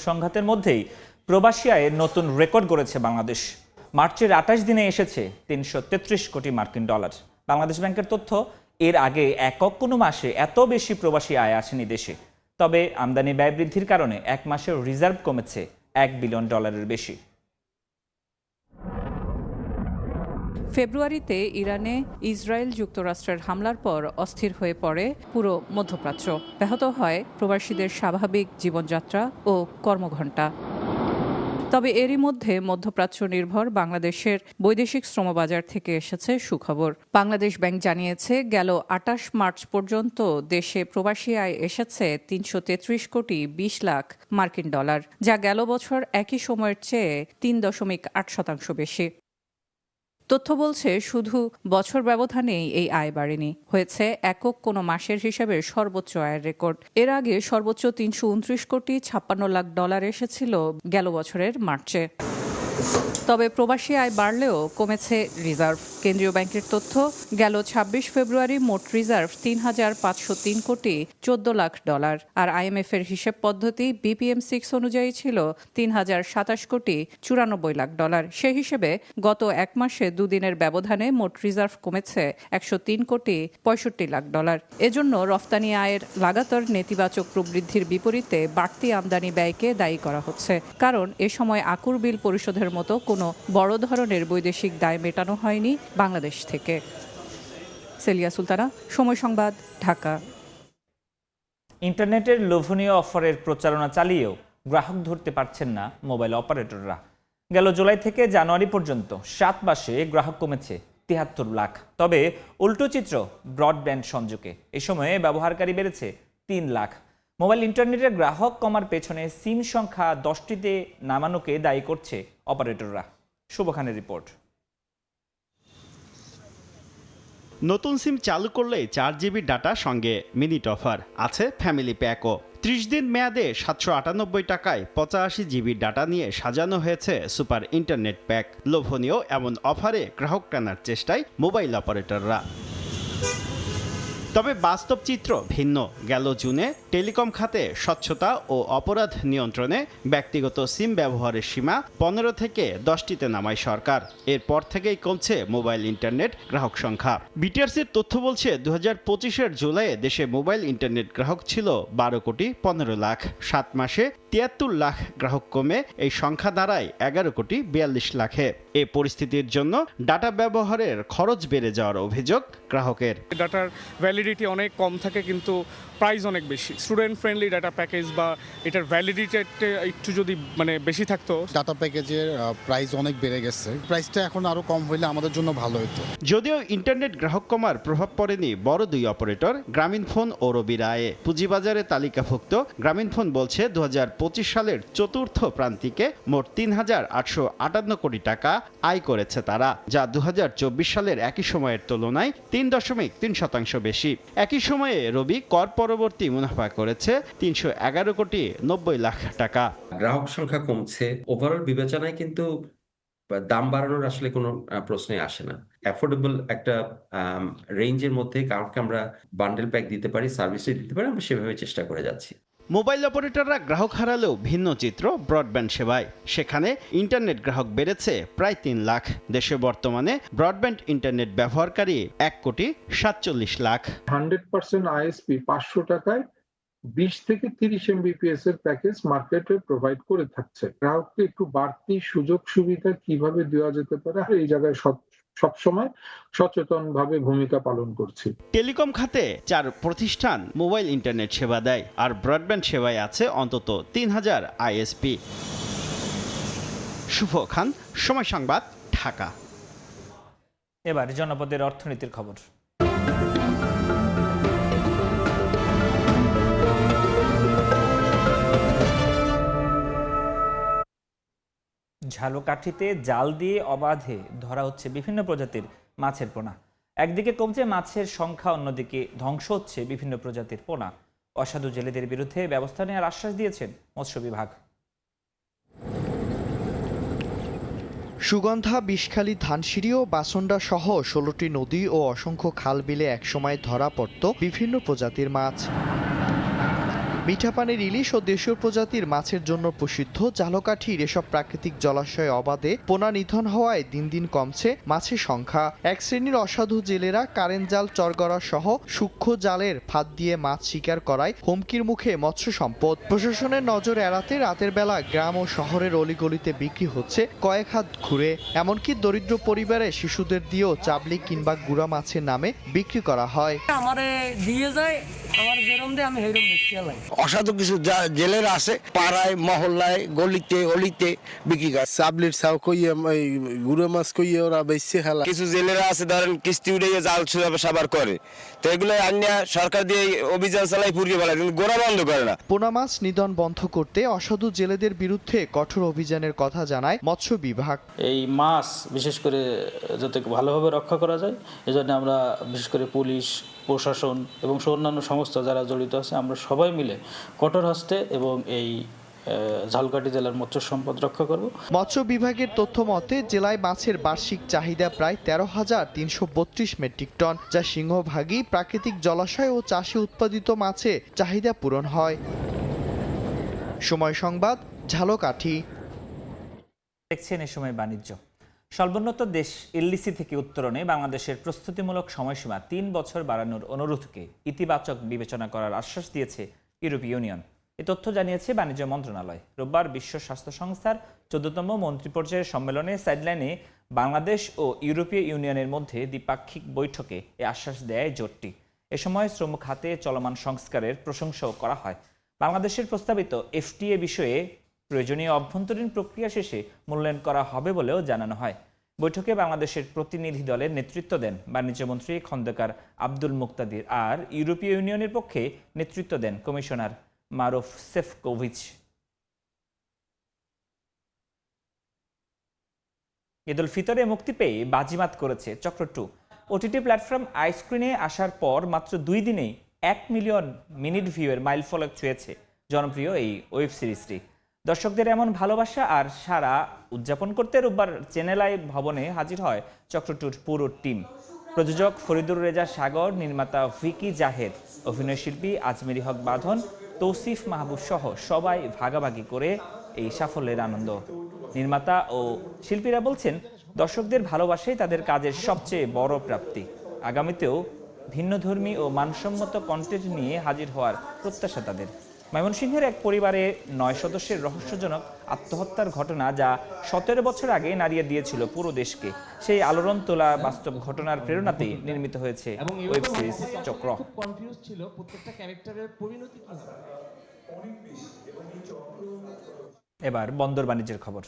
সংঘাতের মধ্যেই প্রবাসী আয়ের নতুন রেকর্ড গড়েছে বাংলাদেশ। মার্চের 28 দিনে এসেছে 333 কোটি মার্কিন ডলার। বাংলাদেশ ব্যাংকের তথ্য, এর আগে একক কোনো মাসে এত বেশি প্রবাসী আয় আসেনি দেশে। তবে আমদানি ব্যয় বৃদ্ধির কারণে এক মাসের রিজার্ভ কমেছে $1 বিলিয়ন বেশি। ফেব্রুয়ারিতে ইরানে ইসরায়েল যুক্তরাষ্ট্রের হামলার পর অস্থির হয়ে পড়ে পুরো মধ্যপ্রাচ্য। ব্যাহত হয় প্রবাসীদের স্বাভাবিক জীবনযাত্রা ও কর্মঘণ্টা। তবে এরই মধ্যে মধ্যপ্রাচ্য নির্ভর বাংলাদেশের বৈদেশিক শ্রমবাজার থেকে এসেছে সুখবর। বাংলাদেশ ব্যাংক জানিয়েছে, গেল 28 মার্চ পর্যন্ত দেশে প্রবাসী আয় এসেছে 333 কোটি 20 লাখ মার্কিন ডলার, যা গেল বছর একই সময়ের চেয়ে 3.8% বেশি। তথ্য বলছে, শুধু বছর ব্যবধানেই এই আয় বাড়েনি, হয়েছে একক কোনো মাসের হিসাবে সর্বোচ্চ আয়ের রেকর্ড। এর আগে সর্বোচ্চ 329 কোটি 56 লাখ ডলার এসেছিল গেল বছরের মার্চে। তবে প্রবাসী আয় বাড়লেও কমেছে রিজার্ভ। কেন্দ্রীয় ব্যাংকের তথ্য, গেল 26 ফেব্রুয়ারি মোট রিজার্ভ 3,503 কোটি 14 লাখ ডলার, আর IMF এর হিসেব পদ্ধতি BPM6 অনুযায়ী ছিল 3,027 কোটি 94 লাখ ডলার। সেই হিসেবে গত এক মাসে দুদিনের ব্যবধানে মোট রিজার্ভ কমেছে 103 কোটি 65 লাখ ডলার। এজন্য রফতানি আয়ের লাগাতার নেতিবাচক প্রবৃদ্ধির বিপরীতে বাড়তি আমদানি ব্যয়কে দায়ী করা হচ্ছে, কারণ এ সময় আকুর বিল পরিশোধের মতো কোনো বড় ধরনের বৈদেশিক দায় মেটানো হয়নি বাংলাদেশ থেকে। সেলিয়া সুলতানা, সময় সংবাদ, ঢাকা। ইন্টারনেটের লোভনীয় অফারের প্রচারণা চালিয়েও গ্রাহক ধরতে পারছেন না মোবাইল অপারেটররা। গেল জুলাই থেকে জানুয়ারি পর্যন্ত 7 মাসে গ্রাহক কমেছে 73 লাখ। তবে উল্টো চিত্র ব্রডব্যান্ড সংযোগে। এ সময়ে ব্যবহারকারী বেড়েছে 3 লাখ। মোবাইল ইন্টারনেটের গ্রাহক কমার পেছনে সিম সংখ্যা 10টিতে নামানোকে দায়ী করছে অপারেটররা। শুভ খানের রিপোর্ট। নতুন সিম চালু করলে 4 জিবি ডাটা সঙ্গে মিনিট অফার আছে, ফ্যামিলি প্যাকও। 30 দিন মেয়াদে 798 টাকায় 85 জিবি ডাটা নিয়ে সাজানো হয়েছে সুপার ইন্টারনেট প্যাক। লোভনীয় এমন অফারে গ্রাহক টানার চেষ্টায় মোবাইল অপারেটররা। তবে বাস্তব চিত্র ভিন্ন। গেল জুনে টেলিকম খাতে স্বচ্ছতা ও অপরাধ নিয়ন্ত্রণে ব্যক্তিগত সিম ব্যবহারের সীমা 15 থেকে 10টিতে নামায় সরকার। এরপর থেকেই কমছে মোবাইল ইন্টারনেট গ্রাহক সংখ্যা। বিটিআরসির তথ্য বলছে, 2025-এর জুলাইয়ে দেশে মোবাইল ইন্টারনেট গ্রাহক ছিল 12 কোটি 15 লাখ। 7 মাসে 73 লাখ গ্রাহক কমে এই সংখ্যা দাঁড়ায় 11 কোটি 42 লাখে। এ পরিস্থিতির জন্য ডাটা ব্যবহারের খরচ বেড়ে যাওয়ার অভিযোগ গ্রাহকের। ডাটার ভ্যালিডিটি অনেক কম থাকে, কিন্তু প্রাইস অনেক বেশি। স্টুডেন্ট ফ্রেন্ডলি ডাটা প্যাকেজ বা এটার ভ্যালিডিটি একটু যদি বেশি থাকতো। ডাটা প্যাকেজের প্রাইস অনেক বেড়ে গেছে, প্রাইসটা এখন আরো কম হইলে আমাদের জন্য ভালো হতো। যদিও ইন্টারনেট গ্রাহক কমার প্রভাব পড়েনি বড় দুই অপারেটর গ্রামীণফোন ও রবির আয়ে। পুঁজিবাজারে তালিকাভুক্ত গ্রামীণফোন বলছে, 2025 সালের চতুর্থ প্রান্তিকে মোট 3,858 কোটি টাকা আয় করেছে তারা, যা 2024 সালের একই সময়ের তুলনায় 3.3% বেশি। একই সময়ে রবি কর পরবর্তী মুনাফা করেছে 311 কোটি 90 লাখ টাকা। গ্রাহক সংখ্যা কমছে, ওভারঅল বিবেচনায় কিন্তু দাম বাড়ানোর আসলে কোনো প্রশ্নই আসে না। অ্যাফোর্ডেবল একটা রেঞ্জের মধ্যে কাউকে আমরা বান্ডেল প্যাক দিতে পারি, সার্ভিসও দিতে পারি, আমরা সেভাবে চেষ্টা করে যাচ্ছি। মোবাইল অপারেটররা গ্রাহক হারালেও ভিন্ন চিত্র ব্রডব্যান্ড সেবায়। সেখানে ইন্টারনেট গ্রাহক বেড়েছে প্রায় 3 লাখ। দেশে বর্তমানে ব্রডব্যান্ড ইন্টারনেট ব্যবহারকারী 1 কোটি 47 লাখ। 100% ISP 500 টাকায় 20 থেকে 30 MBPS এর প্যাকেজ মার্কেটে প্রোভাইড করে থাকছে। গ্রাহককে একটু বাড়তি সুযোগ সুবিধা কিভাবে দেওয়া যেতে পারে এই জায়গায় সবসময় সচেতনভাবে ভূমিকা পালন করছি। টেলিকম খাতে 4 প্রতিষ্ঠান মোবাইল ইন্টারনেট সেবা দেয়, আর ব্রডব্যান্ড সেবায় আছে অন্তত 3000 আইএসপি। শুভ খান, সময় সংবাদ, ঢাকা। এবার জনপদের অর্থনীতির খবর। ঝালকাঠিতে জাল দিয়ে অবাধে ধরা হচ্ছে বিভিন্ন প্রজাতির মাছের পোনা। একদিকে কমছে মাছের সংখ্যা, অন্যদিকে ধ্বংস হচ্ছে বিভিন্ন প্রজাতির পোনা। অসাধু জেলেদের বিরুদ্ধে ব্যবস্থা নেওয়ার আশ্বাস দিয়েছেন মৎস্য বিভাগ। সুগন্ধা, বিষখালী, ধানসিঁড়ি ও বাসন্ডা সহ 16টি নদী ও অসংখ্য খাল বিলে একসময় ধরা পড়ত বিভিন্ন প্রজাতির মাছ। মিঠা পানির ইলিশ ও দেশীয় প্রজাতির মাছের জন্য প্রসিদ্ধ ঝালকাঠির এসব প্রাকৃতিক জলাশয়ে অবাধে পোনা নিধন হওয়ায় দিন দিন কমছে মাছের সংখ্যা। এক শ্রেণীর অসাধু জেলেরা কারেন্ট জাল, চরগড়া সহ সূক্ষ্ম জালের ফাঁদ দিয়ে মাছ শিকার করায় হুমকির মুখে মৎস্য সম্পদ। প্রশাসনের নজর এড়াতে রাতের বেলা গ্রাম ও শহরের অলিগলিতে বিক্রি হচ্ছে কয়েক হাত ঘুরে। এমনকি দরিদ্র পরিবারে শিশুদের দিয়েও চাবলি কিংবা গুড়া মাছের নামে বিক্রি করা হয়। আমারে দিয়ে যায়, আমার যেরকম দিয়ে আমি হেরম বেশি আলাই। অসাধু কিছু জেলের আছে, পাড়ায়, মহল্লায়, গলিতে অলিতে বিক্রি করে। চাবলির ছাও কইয়ে, গুঁড়ো মাছ কইয়ে ওরা বেশি খেলা। কিছু জেলেরা আছে ধরেন কিস্তি উঠে জাল সাবার করে, তো এগুলো আনিয়া সরকার দিয়ে অভিযান চালাই পুড়িয়ে ফেলায়, কিন্তু গোড়া বন্ধ করে না। পোনা মাছ নিধন বন্ধ করতে অসাধু জেলেদের বিরুদ্ধে কঠোর অভিযানের কথা জানায় মৎস্য বিভাগ। এই মাছ বিশেষ করে যাতে ভালোভাবে রক্ষা করা যায়, এজন্য আমরা বিশেষ করে পুলিশ, প্রশাসন এবং অন্যান্য সংস্থা যারা জড়িত আছে, আমরা সবাই মিলে কঠোর হস্তে এবং এই ঝালকাঠি জেলার মৎস্য সম্পদ রক্ষা করব। মৎস্য বিভাগের তথ্য মতে জেলায় মাছের বার্ষিক চাহিদা প্রায় 13,332 মেট্রিক টন, যা সিংহভাগই প্রাকৃতিক জলাশয় ও চাষে উৎপাদিত মাছে চাহিদা পূরণ হয়। সময় সংবাদ, ঝালকাঠি। দেখছেন এ সময় বাণিজ্য। স্বল্পোন্নত দেশ এলডিসি থেকে উত্তরণে বাংলাদেশের প্রস্তুতিমূলক সময়সীমা 3 বছর বাড়ানোর অনুরোধকে ইতিবাচক বিবেচনা করার আশ্বাস দিয়েছে ইউরোপীয় ইউনিয়ন। এ তথ্য জানিয়েছে বাণিজ্য মন্ত্রণালয়। রোববার বিশ্ব স্বাস্থ্য সংস্থার 14তম মন্ত্রী পর্যায়ের সম্মেলনে সাইডলাইনে বাংলাদেশ ও ইউরোপীয় ইউনিয়নের মধ্যে দ্বিপাক্ষিক বৈঠকে এ আশ্বাস দেয় জোটটি। এ সময় শ্রম খাতে চলমান সংস্কারের প্রশংসাও করা হয়। বাংলাদেশের প্রস্তাবিত এফটিএ বিষয়ে প্রয়োজনীয় অভ্যন্তরীণ প্রক্রিয়া শেষে মূল্যায়ন করা হবে বলেও জানানো হয়। বৈঠকে বাংলাদেশের প্রতিনিধি দলের নেতৃত্ব দেন বাণিজ্যমন্ত্রী খন্দকার আব্দুল মুক্তাদির, আর ইউরোপীয় ইউনিয়নের পক্ষে নেতৃত্ব দেন কমিশনার মারুফ সেফকোভিচ। ঈদুল ফিতরে মুক্তি পেয়ে বাজিমাত করেছে চক্র 2। ওটিটি প্ল্যাটফর্ম আইস্ক্রিনে আসার পর মাত্র 2 দিনেই 1 মিলিয়ন মিনিট ভিউয়ের মাইলফলক ছুঁয়েছে জনপ্রিয় এই ওয়েব সিরিজটি। দর্শকদের এমন ভালোবাসা আর সারা উদযাপন করতে রোববার চ্যানেল আই ভবনে হাজির হয় চক্র 2-র পুরো টিম। প্রযোজক ফরিদুর রেজা সাগর, নির্মাতা ভিকি জাহেদ, অভিনয়শিল্পী আজমেরি হক বাঁধন, তৌসিফ মাহবুব সহ সবাই ভাগাভাগি করে এই সাফল্যের আনন্দ। নির্মাতা ও শিল্পীরা বলছেন, দর্শকদের ভালোবাসাই তাদের কাজের সবচেয়ে বড় প্রাপ্তি। আগামীতেও ভিন্নধর্মী ও মানসম্মত কন্টেন্ট নিয়ে হাজির হওয়ার প্রত্যাশা তাদের। ময়মনসিংহের এক পরিবারে 9 সদস্যের রহস্যজনক আত্মহত্যার ঘটনা, যা 17 বছর আগে নাড়িয়ে দিয়েছিল পুরো দেশকে, সেই আলোড়ন তোলা বাস্তব ঘটনার প্রেরণাতেই নির্মিত হয়েছে ওয়েব সিরিজ চক্র। এবার বন্দর বাণিজ্যের খবর।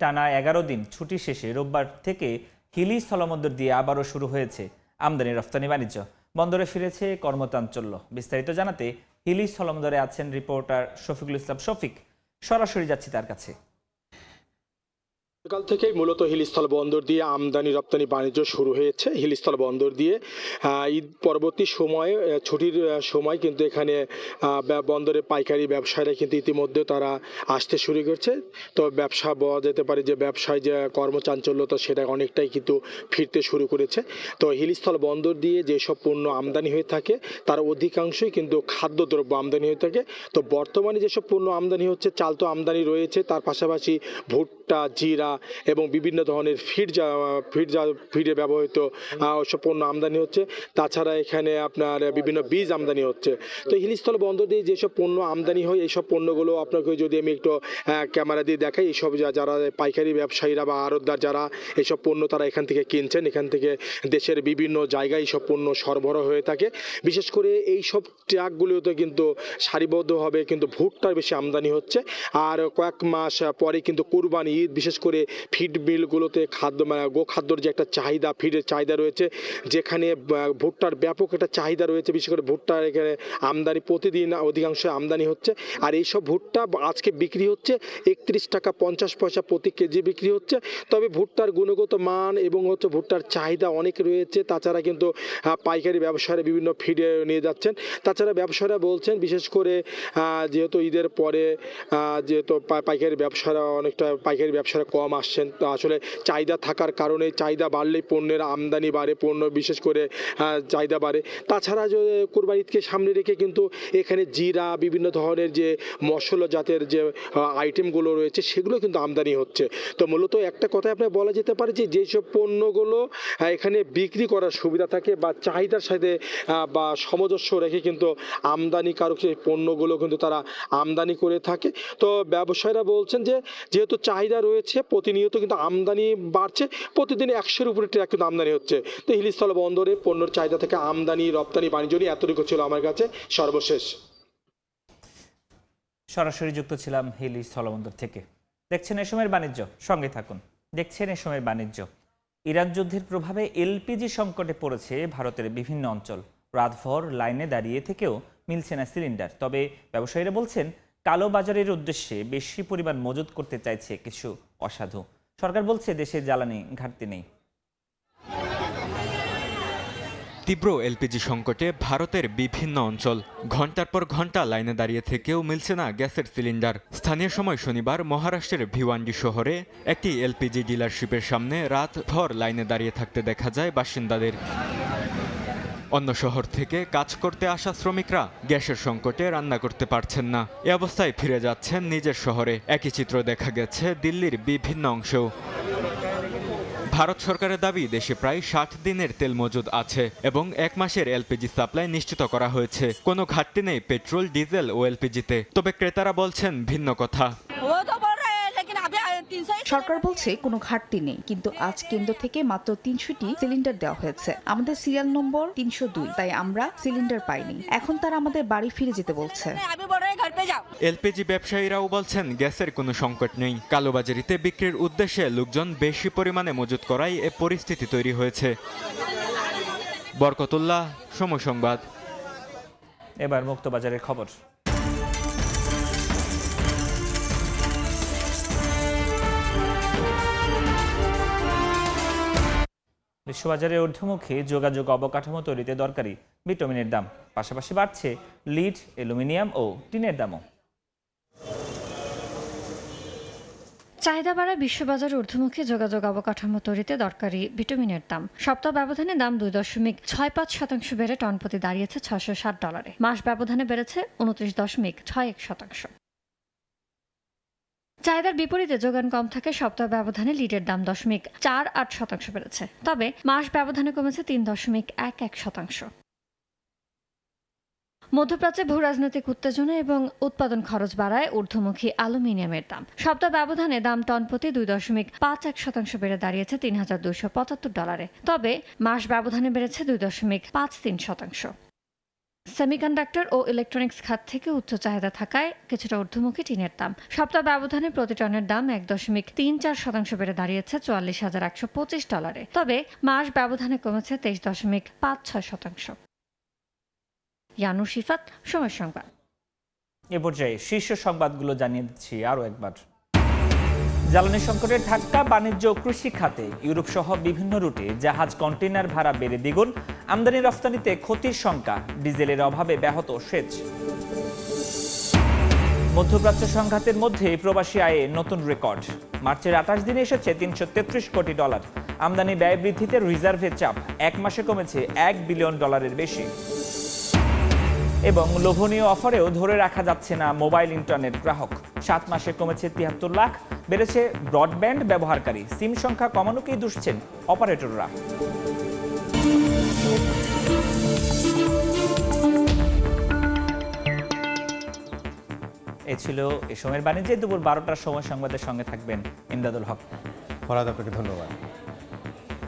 টানা 11 দিন ছুটি শেষে রোববার থেকে হিলি স্থলবন্দর দিয়ে আবারও শুরু হয়েছে আমদানি রফতানি বাণিজ্য। বন্দরে ফিরেছে কর্মচাঞ্চল্য। বিস্তারিত জানাতে হিলি স্থলবন্দরে আছেন রিপোর্টার শফিকুল ইসলাম শফিক। সরাসরি যাচ্ছি তার কাছে। সকাল থেকেই মূলত হিলিস্থল বন্দর দিয়ে আমদানি রপ্তানি বাণিজ্য শুরু হয়েছে। হিলিস্থল বন্দর দিয়ে ঈদ পরবর্তী সময়ে ছুটির সময় কিন্তু এখানে বন্দরে পাইকারি ব্যবসায়ীরা কিন্তু ইতিমধ্যে তারা আসতে শুরু করছে। তো ব্যবসা বলা যেতে পারে যে ব্যবসায় যে কর্মচাঞ্চল্যতা সেটা অনেকটাই কিন্তু ফিরতে শুরু করেছে। তো হিলিস্থল বন্দর দিয়ে যেসব পণ্য আমদানি হয়ে থাকে তার অধিকাংশই কিন্তু খাদ্যদ্রব্য আমদানি হয়ে থাকে। তো বর্তমানে যেসব পণ্য আমদানি হচ্ছে, চাল তো আমদানি রয়েছে, তার পাশাপাশি ভুট্টা, জিরা এবং বিভিন্ন ধরনের ফিডে ব্যবহৃত ওইসব পণ্য আমদানি হচ্ছে। তাছাড়া এখানে আপনার বিভিন্ন বীজ আমদানি হচ্ছে। তো হিলিস্থল বন্দর দিয়ে যেসব পণ্য আমদানি হয় এইসব পণ্যগুলো আপনাকে যদি আমি একটু ক্যামেরা দিয়ে দেখাই, এইসব যারা পাইকারি ব্যবসায়ীরা বা আড়তদার যারা এইসব পণ্য তারা এখান থেকে কিনছেন, এখান থেকে দেশের বিভিন্ন জায়গায় এইসব পণ্য সরবরাহ হয়ে থাকে। বিশেষ করে এইসব ট্রাকগুলোতে কিন্তু সারিবদ্ধভাবে কিন্তু ভুট্টার বেশি আমদানি হচ্ছে। আর কয়েক মাস পরে কিন্তু কুরবানি ঈদ, বিশেষ করে ফিড মিলগুলোতে গোখাদ্যর যে একটা চাহিদা, ফিডের চাহিদা রয়েছে, যেখানে ভুট্টার ব্যাপক একটা চাহিদা রয়েছে। বিশেষ করে ভুট্টার এখানে আমদানি প্রতিদিন অধিকাংশ আমদানি হচ্ছে। আর এইসব ভুট্টা আজকে বিক্রি হচ্ছে 31 টাকা 50 পয়সা প্রতি কেজি বিক্রি হচ্ছে। তবে ভুট্টার গুণগত মান এবং ভুট্টার চাহিদা অনেক রয়েছে। তাছাড়া কিন্তু পাইকারি ব্যবসায়ীরা বিভিন্ন ফিডে নিয়ে যাচ্ছেন। তাছাড়া ব্যবসায়ীরা বলছেন বিশেষ করে যেহেতু ঈদের পরে যেহেতু পাইকারি ব্যবসায়ীরা কম আসছেন, তো আসলে চাহিদা থাকার কারণে চাহিদা বাড়লেই পণ্যের আমদানি বাড়ে, পণ্য বিশেষ করে চাহিদা বাড়ে। তাছাড়া কুরবানি ঈদকে সামনে রেখে কিন্তু এখানে জিরা, বিভিন্ন ধরনের যে মশলা জাতের যে আইটেমগুলো রয়েছে সেগুলো কিন্তু আমদানি হচ্ছে। তো মূলত একটা কথাই আপনার বলা যেতে পারে যে যেসব পণ্যগুলো এখানে বিক্রি করার সুবিধা থাকে বা চাহিদার সাথে বা সামঞ্জস্য রেখে কিন্তু আমদানিকারক সেই পণ্যগুলো কিন্তু তারা আমদানি করে থাকে। তো ব্যবসায়ীরা বলছেন যে যেহেতু চাহিদা রয়েছে, প্রতিনিয়ত কিন্তু আমদানি বাড়ছে, প্রতিদিন 100-এর উপরে ট্রাক কিন্তু আমদানি হচ্ছে। তো হিলিস্থল বন্দরে পণ্যের চাহিদা থেকে আমদানি রপ্তানি বাণিজ্য নিয়ে এতটুকু ছিল আমার কাছে সর্বশেষ। সরাসরি যুক্ত ছিলাম হিলি স্থলবন্দর থেকে। দেখছেন এ সময়ের বাণিজ্য, সঙ্গে থাকুন। দেখছেন এ সময়ের বাণিজ্য। ইরান যুদ্ধের প্রভাবে এলপিজি সংকটে পড়েছে ভারতের বিভিন্ন অঞ্চল। রাতভর লাইনে দাঁড়িয়ে থেকেও মিলছে না সিলিন্ডার। তবে ব্যবসায়ীরা বলছেন কালোবাজারের উদ্দেশ্যে বেশি পরিমাণ মজুত করতে চাইছে কিছু অসাধু। সরকার বলছে দেশে জ্বালানি ঘাটতি নেই। তীব্র এলপিজি সংকটে ভারতের বিভিন্ন অঞ্চল ঘন্টার পর ঘন্টা লাইনে দাঁড়িয়ে থেকেও মিলছে না গ্যাসের সিলিন্ডার। স্থানীয় সময় শনিবার মহারাষ্ট্রের ভিওয়ান্ডি শহরে একটি এলপিজি ডিলারশিপের সামনে রাতভর লাইনে দাঁড়িয়ে থাকতে দেখা যায় বাসিন্দাদের। অন্য শহর থেকে কাজ করতে আসা শ্রমিকরা গ্যাসের সংকটে রান্না করতে পারছেন না। এ অবস্থায় ফিরে যাচ্ছেন নিজের শহরে। একই চিত্র দেখা গেছে দিল্লির বিভিন্ন অংশেও। ভারত সরকারের দাবি দেশে প্রায় 60 দিনের তেল মজুদ আছে এবং 1 মাসের এলপিজি সাপ্লাই নিশ্চিত করা হয়েছে। কোনো ঘাটতি নেই পেট্রোল, ডিজেল ও এলপিজিতে। তবে ক্রেতারা বলছেন ভিন্ন কথা। সরকার বলছে কোনো ঘাটতি নেই, কিন্তু আজ কেন্দ্র থেকে মাত্র 300টি সিলিন্ডার দেওয়া হয়েছে। আমাদের সিরিয়াল নম্বর 302, তাই আমরা সিলিন্ডার পাইনি। এখন তারা আমাদের বাড়ি ফিরে যেতে বলছে। এলপিজি ব্যবসায়ীরাও বলছেন গ্যাসের কোনো সংকট নেই। কালোবাজারিতে বিক্রির উদ্দেশ্যে লোকজন বেশি পরিমাণে মজুত করায় এ পরিস্থিতি তৈরি হয়েছে। বরকতুল্লাহ, সময় সংবাদ। এবার মুক্তবাজারের খবর। বিশ্ববাজারে ঊর্ধ্বমুখী যোগাযোগ অবকাঠামো তৈরিতে দরকারি ভিটামিনের দাম, পাশাপাশি বাড়ছে লিড, অ্যালুমিনিয়াম ও টিনের দামও। চাহিদা বাড়ায় বিশ্ববাজারে ঊর্ধ্বমুখী যোগাযোগ অবকাঠামো তৈরিতে দরকারি ভিটামিনের দাম। সপ্তাহ ব্যবধানে দাম 2.61% বেড়ে টন প্রতি দাঁড়িয়েছে $660। মাস ব্যবধানে বেড়েছে 29.61%। চাহিদার বিপরীতে যোগান কম থাকে সপ্তাহ ব্যবধানে লিডের দাম 0.48% বেড়েছে, তবে মাস ব্যবধানে কমেছে 3.11%। মধ্যপ্রাচ্যে ভূ রাজনৈতিক উত্তেজনা এবং উৎপাদন খরচ বাড়ায় ঊর্ধ্বমুখী অ্যালুমিনিয়ামের দাম। সপ্তাহ ব্যবধানে দাম টন প্রতি 2.51% বেড়ে দাঁড়িয়েছে $3,275। তবে মাস ব্যবধানে বেড়েছে 2.53%। সেমিকন্ডাক্টর ও ইলেকট্রনিক্স খাত থেকে উচ্চ চাহিদা থাকায় কিছুটা ঊর্ধ্বমুখী টিনের দাম। সপ্তাহ ব্যবধানে প্রতি টনের দাম 1.34% বেড়ে দাঁড়িয়েছে $44,125। তবে মাস ব্যবধানে কমেছে 23.56%। ইয়ানুর শিফাত, সময় সংবাদ। এ পর্যায়ে শীর্ষ সংবাদগুলো জানিয়ে দিচ্ছি আরও একবার। জ্বালানি সংকটের ধাক্কা বাণিজ্য ও কৃষি খাতে। ইউরোপ সহ বিভিন্ন রুটে জাহাজ কন্টেইনার ভাড়া বেড়ে দ্বিগুণ। আমদানি রফতানিতে ক্ষতির শঙ্কা। ডিজেলের অভাবে ব্যাহত সেচ। মধ্যপ্রাচ্য সংঘাতের মধ্যে প্রবাসী আয়ে নতুন রেকর্ড। মার্চের 28 দিনে এসেছে $333 কোটি। আমদানি ব্যয় বৃদ্ধিতে রিজার্ভের চাপ। এক মাসে কমেছে $1 বিলিয়ন বেশি। এবং লোভনীয় অফারেও ধরে রাখা যাচ্ছে না মোবাইল ইন্টারনেট গ্রাহক। 7 মাসে কমেছে 73 লাখ। বেড়েছে ব্রডব্যান্ড ব্যবহারকারী। সিম সংখ্যা কমানোকেই দুষছেন অপারেটররা। এ ছিল এ সময়ের বাণিজ্যে। দুপুর 12টার সময় সংবাদের সঙ্গে থাকবেন ইমদাদুল হক। ফরহাদ, আপনাকে ধন্যবাদ।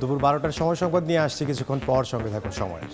দুপুর 12টার সময় সংবাদ নিয়ে আসছি কিছুক্ষণ পর, সঙ্গে থাকুন সময়ের।